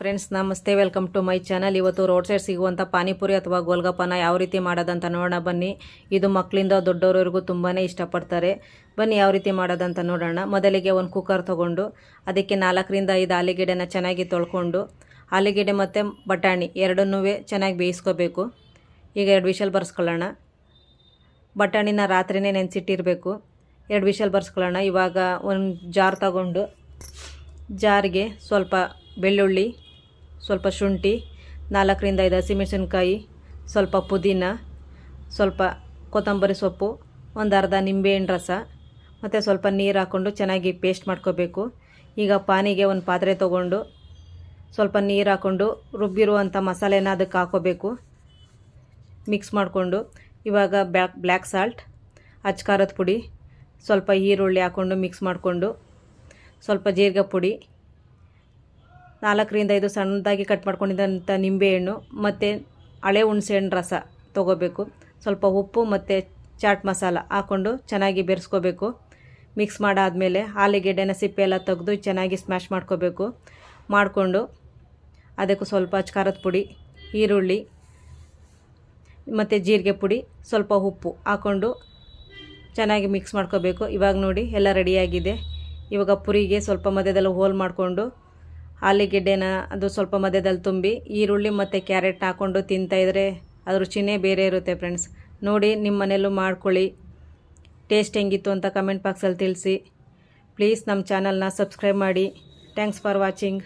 Friends ನಮಸ್ತೆ, welcome to my channel. ಇವತ್ತು road side ಸಿಗುವಂಥ ಪಾನಿಪುರಿ ಅಥವಾ ಗೋಲ್ಗಪ್ಪನ ಯಾವ ರೀತಿ ಮಾಡೋದಂತ ನೋಡೋಣ ಬನ್ನಿ. ಇದು ಮಕ್ಕಳಿಂದ ದೊಡ್ಡವರವರೆಗೂ ತುಂಬಾ ಇಷ್ಟಪಡ್ತಾರೆ. ಬನ್ನಿ ಯಾವ ರೀತಿ ಮಾಡೋದಂತ ನೋಡೋಣ. ಮೊದಲಿಗೆ ಒಂದು ಕುಕ್ಕರ್ ತೊಗೊಂಡು ಅದಕ್ಕೆ 4ರಿಂದ 5 ಆಲೂಗೆಡ್ಡೆನ ಚೆನ್ನಾಗಿ ತೊಳ್ಕೊಂಡು, ಆಲೂಗೆಡ್ಡೆ ಮತ್ತು ಬಟಾಣಿ ಎರಡನ್ನೂ ಚೆನ್ನಾಗಿ ಬೇಯಿಸ್ಕೋಬೇಕು. ಈಗ 2 ವಿಷಲ್ ಬರ್ಸ್ಕೊಳ್ಳೋಣ. ಬಟಾಣಿನ ರಾತ್ರಿನೇ ನೆನೆಸಿಟ್ಟಿರಬೇಕು. 2 ವಿಷಲ್ ಬರ್ಸ್ಕೊಳ್ಳೋಣ. ಇವಾಗ ಒಂದು ಜಾರ್ ತಗೊಂಡು ಜಾರಿಗೆ ಸ್ವಲ್ಪ ಬೆಳ್ಳುಳ್ಳಿ, ಸ್ವಲ್ಪ ಶುಂಠಿ, 4ರಿಂದ 5 ಹಸಿಮೆಣಸಿನ್ಕಾಯಿ, ಸ್ವಲ್ಪ ಪುದೀನ, ಸ್ವಲ್ಪ ಕೊತ್ತಂಬರಿ ಸೊಪ್ಪು, ಒಂದು ಅರ್ಧ ನಿಂಬೆಹಣ್ಣು ರಸ ಮತ್ತು ಸ್ವಲ್ಪ ನೀರು ಹಾಕ್ಕೊಂಡು ಚೆನ್ನಾಗಿ ಪೇಸ್ಟ್ ಮಾಡ್ಕೋಬೇಕು. ಈಗ ಪಾನಿಗೆ ಒಂದು ಪಾತ್ರೆ ತೊಗೊಂಡು ಸ್ವಲ್ಪ ನೀರು ಹಾಕ್ಕೊಂಡು ರುಬ್ಬಿರುವಂಥ ಮಸಾಲೆನ ಅದಕ್ಕೆ ಹಾಕೋಬೇಕು. ಮಿಕ್ಸ್ ಮಾಡಿಕೊಂಡು ಇವಾಗ ಬ್ಲ್ಯಾಕ್ ಸಾಲ್ಟ್, ಅಚ್ಕಾರದ ಪುಡಿ, ಸ್ವಲ್ಪ ಈರುಳ್ಳಿ ಹಾಕ್ಕೊಂಡು ಮಿಕ್ಸ್ ಮಾಡಿಕೊಂಡು, ಸ್ವಲ್ಪ ಜೀರಿಗೆ ಪುಡಿ, 4ರಿಂದ 5 ಸಣ್ಣದಾಗಿ ಕಟ್ ಮಾಡ್ಕೊಂಡಿದ್ದಂಥ ನಿಂಬೆಹಣ್ಣು ಮತ್ತು ಹಳೆ ಹುಣಸೆಹಣ್ಣು ರಸ ತೊಗೋಬೇಕು. ಸ್ವಲ್ಪ ಉಪ್ಪು ಮತ್ತು ಚಾಟ್ ಮಸಾಲ ಹಾಕ್ಕೊಂಡು ಚೆನ್ನಾಗಿ ಬೆರೆಸ್ಕೋಬೇಕು. ಮಿಕ್ಸ್ ಮಾಡಾದಮೇಲೆ ಆಲೂಗೆಡ್ಡೆನ ಸಿಪ್ಪೆ ಎಲ್ಲ ತೆಗೆದು ಚೆನ್ನಾಗಿ ಸ್ಮ್ಯಾಶ್ ಮಾಡ್ಕೋಬೇಕು. ಮಾಡಿಕೊಂಡು ಅದಕ್ಕೆ ಸ್ವಲ್ಪ ಅಚ್ಕಾರದ ಪುಡಿ, ಈರುಳ್ಳಿ ಮತ್ತು ಜೀರಿಗೆ ಪುಡಿ, ಸ್ವಲ್ಪ ಉಪ್ಪು ಹಾಕ್ಕೊಂಡು ಚೆನ್ನಾಗಿ ಮಿಕ್ಸ್ ಮಾಡ್ಕೋಬೇಕು. ಇವಾಗ ನೋಡಿ ಎಲ್ಲ ರೆಡಿಯಾಗಿದೆ. ಇವಾಗ ಪುರಿಗೆ ಸ್ವಲ್ಪ ಮಧ್ಯದಲ್ಲಿ ಹೋಲ್ ಮಾಡಿಕೊಂಡು ಆಲೂಗೆಡ್ಡೆನ ಅದು ಸ್ವಲ್ಪ ಮಧ್ಯದಲ್ಲಿ ತುಂಬಿ ಈರುಳ್ಳಿ ಮತ್ತು ಕ್ಯಾರೆಟ್ನ ಹಾಕ್ಕೊಂಡು ತಿಂತಾಯಿದ್ರೆ ಅದ್ರ ರುಚಿನೇ ಬೇರೆ ಇರುತ್ತೆ ಫ್ರೆಂಡ್ಸ್. ನೋಡಿ ನಿಮ್ಮ ಮನೆಯಲ್ಲೂ ಮಾಡ್ಕೊಳ್ಳಿ. ಟೇಸ್ಟ್ ಹೆಂಗಿತ್ತು ಅಂತ ಕಮೆಂಟ್ ಬಾಕ್ಸಲ್ಲಿ ತಿಳಿಸಿ. ಪ್ಲೀಸ್ ನಮ್ಮ ಚಾನಲ್ನ ಸಬ್ಸ್ಕ್ರೈಬ್ ಮಾಡಿ. Thanks for watching.